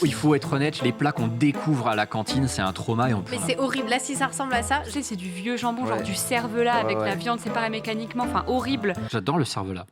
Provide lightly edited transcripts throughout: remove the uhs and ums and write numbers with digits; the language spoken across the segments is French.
Il faut être honnête, les plats qu'on découvre à la cantine, c'est un trauma et on peut. Mais c'est horrible. Là, si ça ressemble à ça, c'est du vieux jambon, genre du cervelas avec la viande séparée mécaniquement. Enfin, horrible. J'adore le cervelas.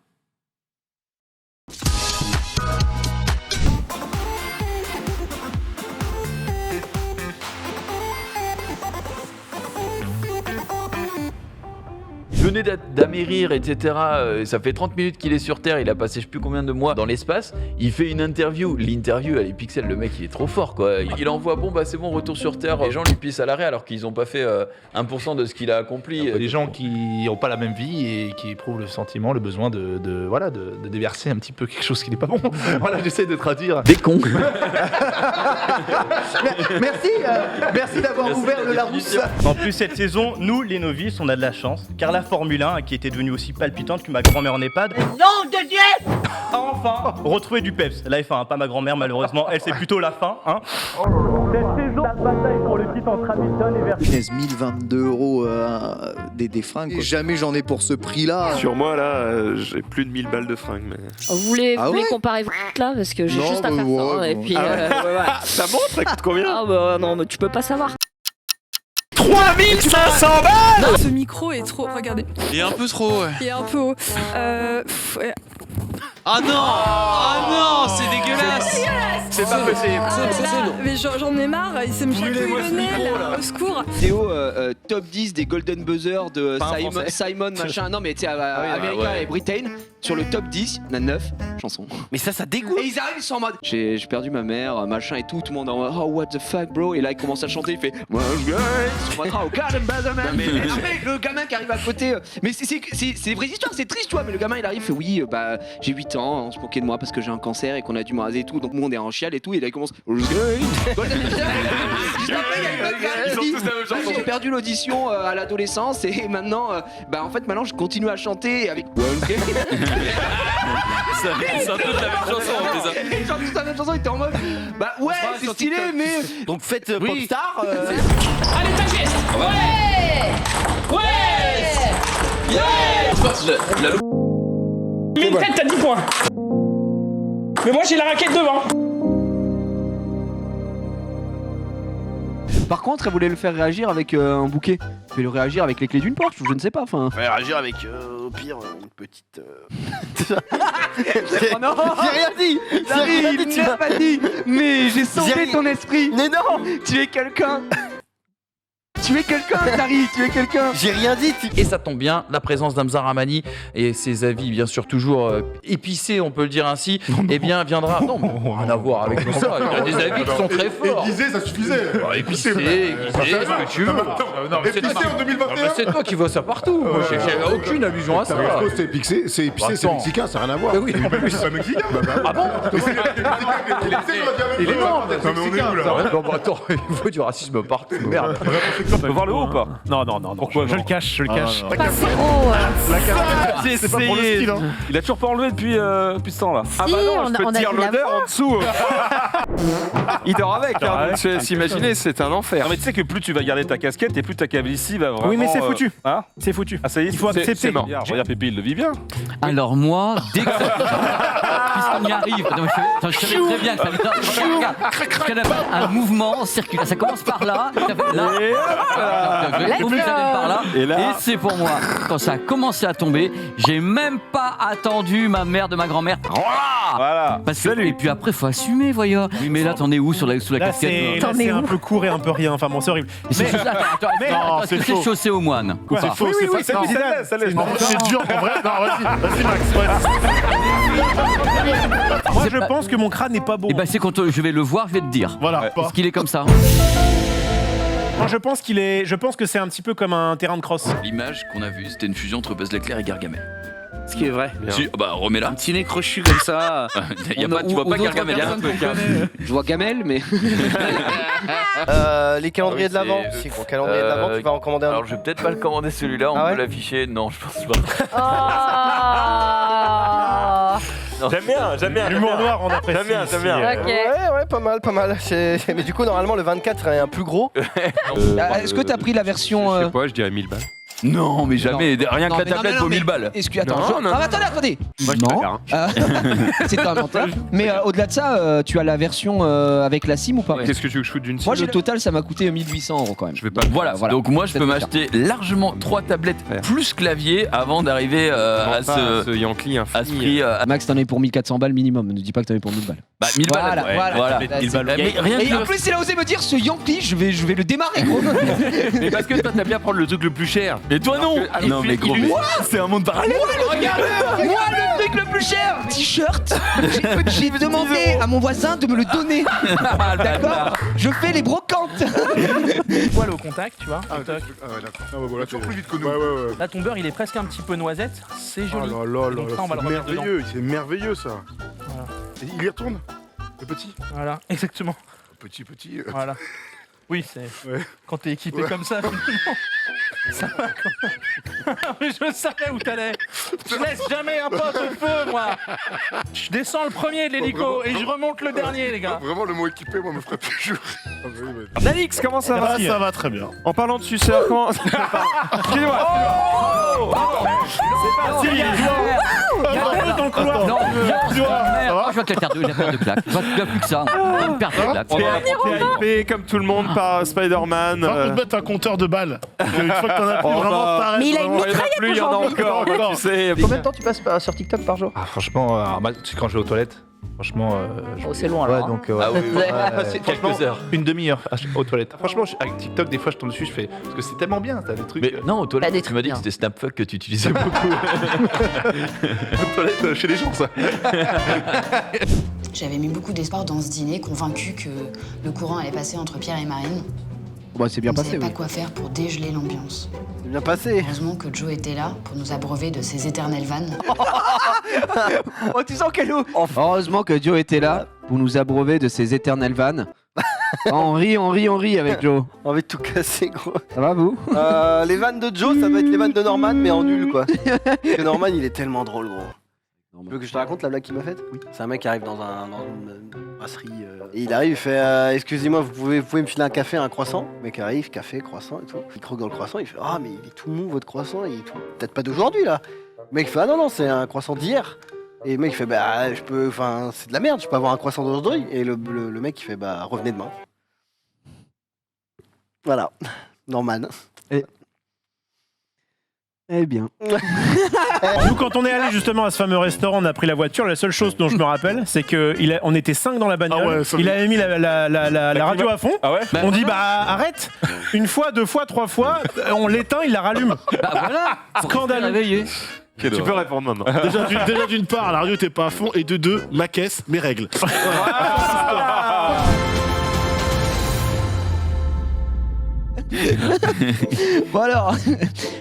Il venait d'amérir, etc. Ça fait 30 minutes qu'il est sur Terre, il a passé je sais plus combien de mois dans l'espace. Il fait une interview. L'interview, elle est pixel, le mec il est trop fort quoi. Il envoie bon bah c'est bon, retour sur Terre. Les gens lui pissent à l'arrêt alors qu'ils ont pas fait 1% de ce qu'il a accompli. Des gens qui n'ont pas la même vie et qui éprouvent le sentiment, le besoin de déverser un petit peu quelque chose qui n'est pas bon. Voilà, j'essaie de traduire. Des cons. Merci d'avoir ouvert le Larousse. En plus, cette saison, nous, les novices, on a de la chance, car la Formule 1, qui était devenue aussi palpitante que ma grand-mère en EHPAD, Nom de Dieu, a enfin retrouvé du peps. La F1, pas ma grand-mère, malheureusement, elle, c'est plutôt la fin. Hein. Cette saison, la bataille pour le titre entre Hamilton et Verstappen. 1022 € des fringues. Quoi. Jamais j'en ai pour ce prix-là. Sur moi, là, j'ai plus de 1000 balles de fringues. Mais... Vous voulez comparer là parce que j'ai juste à faire ça. Et puis, Ça montre, ça coûte combien? Ah bah non, mais tu peux pas savoir. 3500 balles. Ce micro est trop. Regardez. Il est un peu trop, ouais. Il est un peu haut. Ah non! Ah non! C'est dégueulasse! C'est pas possible. Mais j'en ai marre, il sait me chatouiller le nez, là, au secours. Théo, top 10 des Golden Buzzer de Simon machin. Non mais tu sais, America et Britain, sur le top 10, il y en a 9 chansons. Mais ça dégoûte! Et ils arrivent, ils sont en mode j'ai perdu ma mère, machin et tout le monde en mode oh what the fuck bro. Et là il commence à chanter, il fait moi je gagne, sur ma Golden Buzzer man. Et après le gamin qui arrive à côté, mais c'est des vraies histoires, c'est triste tu vois. Mais le gamin il arrive, il fait oui bah j'ai 8 ans, on se moquait de moi parce que j'ai un cancer et qu'on a dû me raser et tout, donc moi on est en chial et tout. Et là il commence Golden Buzzer. Juste après il y a une autre gars qui dit j'ai perdu l'audition à l'adolescence et maintenant bah en fait maintenant je continue à chanter avec C'est un peu de la même chanson en plus. ils chantent tous la même chanson, ils étaient en mode bah ouais c'est stylé mais Donc faites Popstar. Allez, ta geste. Ouais. Mais une tête, t'as 10 points. Mais moi j'ai la raquette devant. par contre elle voulait le faire réagir avec un bouquet. Fais-le réagir avec les clés d'une porte ou je ne sais pas enfin. Ouais, réagir avec au pire une petite. Oh non, j'ai rien dit. Tu n'as pas dit. Mais j'ai sondé ton esprit. Mais non, tu es quelqu'un. Tu es quelqu'un, Tari, tu es quelqu'un. J'ai rien dit. Et ça tombe bien, la présence d'Hamza Ramani et ses avis bien sûr toujours épicés, on peut le dire ainsi, eh bien viendra. Non, mais rien à voir avec tout ça. Il y a des avis qui sont très forts. Aiguisé, ça suffisait. Épicé, ce que tu veux. Épicé en 2021. C'est toi qui vois ça partout. Moi, j'ai aucune allusion à ça. C'est épicé, c'est mexicain, ça n'a rien à voir. Oui, en plus, c'est pas mexicain. Ah bon? Il est mort. Non, mais on est où là? Non, bah attends, il faut du racisme partout. Merde. On peut voir le haut ou pas? Non. Pourquoi je le cache, Pas trop. La caméra, c'est pas pour le style. Hein. Il a toujours pas enlevé depuis ce temps-là. Ah bah non, je peux te dire l'odeur en dessous. Il dort avec, hein, donc s'imaginer, c'est un enfer. Non mais tu sais que plus tu vas garder ta casquette et plus ta calvitie va vraiment... Oui, mais c'est foutu. Hein, c'est foutu. Ah ça y est, il faut accepter. C'est mort. Regarde Pépé, il le vit bien. Alors moi, dès que puisqu'on y arrive, je savais très bien qu'il y a un mouvement circulaire. Ça commence par là, par là, et c'est pour moi. Quand ça a commencé à tomber, j'ai même pas attendu ma mère de ma grand-mère. Voilà. Parce que, et puis après, faut assumer, voyons. Oui, mais là, t'en es où sous la casquette? Là, c'est un peu court et un peu rien. Enfin bon, c'est horrible. Attends, c'est chaussé aux moines. C'est faux, c'est faux. C'est dur en vrai. Non, vas-y Max. Moi, je pense que mon crâne n'est pas beau. Et ben, c'est quand je vais le voir, je vais te dire. Voilà. Parce qu'il est comme ça. Moi, je pense que c'est un petit peu comme un terrain de cross. L'image qu'on a vue, c'était une fusion entre Buzz l'éclair et Gargamel. Ce qui est vrai. Bah remets-la. Un petit nez crochu comme ça. Tu vois pas Gargamel. Je vois Gamel mais. Les calendriers de l'avant. Si gros calendrier de l'avant, tu vas en commander un. Alors je vais peut-être pas le commander celui-là, on peut l'afficher. Non, je pense pas. J'aime bien. L'humour noir, on apprécie. J'aime bien. Ouais, pas mal. Mais du coup, normalement, le 24 serait un plus gros. Est-ce que t'as pris la version. Je sais pas, je dirais 1000 balles. Non, mais jamais. Rien que Non, la mais non, tablette mais vaut non, 1000 balles. Attends, attendez. Moi, je te préfère, hein. C'est un menteur. Mais au-delà de ça, tu as la version avec la SIM ou pas? Qu'est-ce que tu veux que je foute d'une SIM? Moi, j'ai le total, ça m'a coûté 1800 € quand même. Je vais pas. Voilà. Donc moi, je peux Peut-être m'acheter largement 3 tablettes plus clavier avant d'arriver à ce Yankee à ce prix. Max, t'en es pour 1400 balles minimum. Ne dis pas que t'en es pour 1000 balles. Bah 1000 balles. Voilà. Mais rien Et que en plus, il a osé me dire ce Yankee, je vais le démarrer, gros. Mais parce que toi t'as bien prendre le truc le plus cher. Et toi non. Non mais gros, c'est un monde parallèle. Regarde, moi le truc le plus cher, t-shirt. J'ai demandé à mon voisin de me le donner. D'accord. Je fais les brocantes. Poil au contact, tu vois. Ah ouais, d'accord. Voilà, toujours plus vite que nous. Là, ton beurre, il est presque un petit peu noisette. C'est joli. Oh là là, Donc ça, on va le c'est remettre dedans. merveilleux, c'est merveilleux ça. Voilà. Et il y retourne, le petit. Voilà, exactement. Petit. Voilà. Oui, c'est. Ouais. Quand t'es équipé comme ça, finalement. Ça va quoi. Mais je savais où t'allais. Je laisse jamais un pote au feu, moi. Je descends le premier de l'hélico et je remonte le dernier, les gars. Vraiment, le mot équipé, moi, me ferait toujours. Nalix, comment ça va? Ça va très bien. En parlant de suceur, comment. Excusez-moi. C'est parti. Il y a un dans le couloir. Non, je vois que t'as perdu, j'ai perdu de claque. Je vois qu'il n'y a plus que ça. Une perte de claque. On est hypé comme tout le monde par Spider-Man. Faut te mettre un compteur de balles. Une fois que t'en as plus, vraiment, t'arrêtes. Mais il a une Il y en a plus, il y en a encore. Tu sais. Combien de temps tu passes sur TikTok par jour? Ah, franchement, c'est quand je vais aux toilettes. Franchement, c'est loin Ouais, là. donc ah oui, c'est quelques heures. une demi-heure aux toilettes. Franchement, avec TikTok, des fois, je tombe dessus, je fais parce que c'est tellement bien, t'as des trucs. Mais non, aux T'as des toilettes, tu m'as dit que trucs c'était Snapfuck que tu utilisais beaucoup. aux toilettes chez les gens, ça. J'avais mis beaucoup d'espoir dans ce dîner, convaincu que le courant allait passer entre Pierre et Marine. Bah, c'est bien On ne passé, savait oui. pas quoi faire pour dégeler l'ambiance. C'est bien passé. Heureusement que Joe était là pour nous abreuver de ses éternelles vannes. Oh, tu sens quel eau. Heureusement que Joe était là pour nous abreuver de ses éternelles vannes. On rit avec Joe. On va tout casser, gros. Ça va, vous? Les vannes de Joe, ça va être les vannes de Norman, mais en nul, quoi. Parce que Norman, il est tellement drôle, gros. Tu veux que je te raconte la blague qu'il m'a faite? Oui. C'est un mec qui arrive dans une brasserie. Et il arrive, il fait excusez-moi, vous pouvez me filer un café, un croissant? Le mec arrive, café, croissant et tout. Il croque dans le croissant, il fait ah, mais il est tout mou votre croissant, il est tout. Peut-être pas d'aujourd'hui là. Le mec fait ah non, c'est un croissant d'hier. Et le mec il fait bah, c'est de la merde, je peux avoir un croissant d'aujourd'hui. Et le mec il fait bah, revenez demain. Voilà, Norman. Eh bien. Nous, quand on est allé justement à ce fameux restaurant, on a pris la voiture. La seule chose dont je me rappelle, c'est qu'on était 5 dans la bagnole. Ah ouais, il avait mis la radio à fond. Ah ouais. On dit bah arrête. Une fois, 2 fois, 3 fois, on l'éteint, il la rallume. Bah voilà. Scandaleux. Tu peux répondre maintenant. Déjà d'une part, la radio était pas à fond, et de deux, ma caisse, mes règles. Bon alors,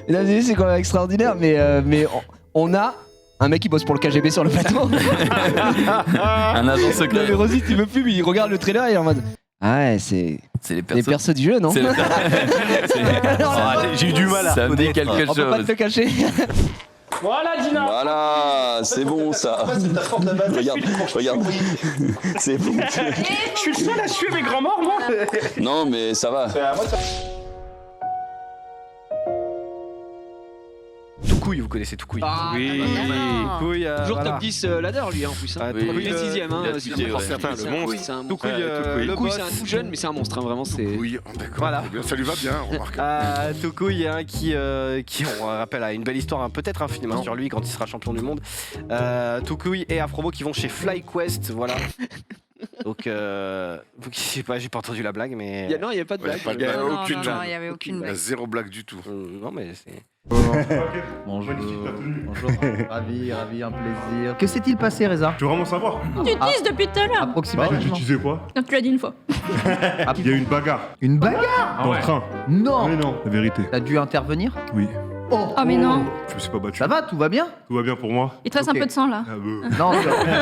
mesdames et messieurs, c'est quand même extraordinaire, mais on a un mec qui bosse pour le KGB sur le plateau. Un agent Non secret. mais Rosy, il veut plus, mais il regarde le trailer et il est en mode ah ouais, c'est C'est les les persos du jeu, non? C'est J'ai eu du mal à ça me dit reconnaître. quelque On peut pas chose. te le cacher. Voilà, Dina. Voilà, c'est bon ça. Regarde. C'est bon. Je suis le seul à suer mes grands morts, moi. Non, mais ça va. Toukouille, vous connaissez Toukouille? Oui. Toukouille, Toujours voilà. top 10 ladder lui en plus. Hein. Oui, Il est 6ème. il a tweeté, ouais. C'est un monstre. C'est un monstre. le Toukouille, boss. c'est un tout jeune, mais c'est un monstre. Hein, vraiment, c'est. Oui, d'accord. Voilà. Eh bien, ça lui va bien, remarque. Toukouille, hein, qui on rappelle, a une belle histoire, hein, peut-être un film hein, sur lui quand il sera champion du monde. Toukouille et Afrobo qui vont chez FlyQuest, voilà. Donc, vous qui savez pas, j'ai pas entendu la blague, mais. Non, il n'y a pas de blague. Il n'y a Non, aucune non, blague. il n'y avait aucune Il y a blague. zéro blague du tout. Non, mais c'est. Bonjour, ravi, un plaisir. Que s'est-il passé, Reza? Tu veux vraiment savoir? Tu teases depuis tout à l'heure. Approximativement. Tu disais quoi? Non, tu l'as dit une fois. Il y a eu une bagarre Une bagarre? dans le train. Non. Mais non, la vérité. T'as dû intervenir? Oui. Oh, mais non. Je me suis pas battu. Ça va, tout va bien? Tout va bien pour moi. Il te reste Ok. un peu de sang là. Ah, Non,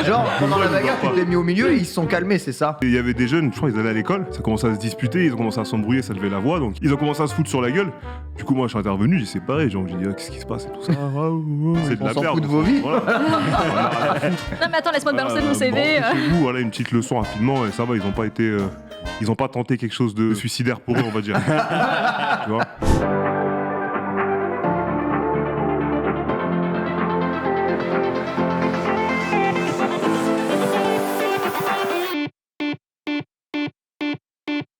genre pendant la bagarre, tu pas. t'es mis au milieu et ils se sont calmés, c'est ça? Il y avait des jeunes, je crois, ils allaient à l'école, ça commençait à se disputer, ils ont commencé à s'embrouiller, ça levait la voix, donc ils ont commencé à se foutre sur la gueule. Du coup, moi, je suis intervenu, j'ai séparé, genre, j'ai dit, ah, qu'est-ce qui se passe et tout ça. C'est de On la s'en merde. fout de vos vies. Voilà. Non, mais attends, laisse-moi te balancer mon CV. Chez vous, voilà, une petite leçon rapidement, et ça va, ils ont pas été. Ils ont pas tenté quelque chose de suicidaire pour eux, on va dire. Tu vois.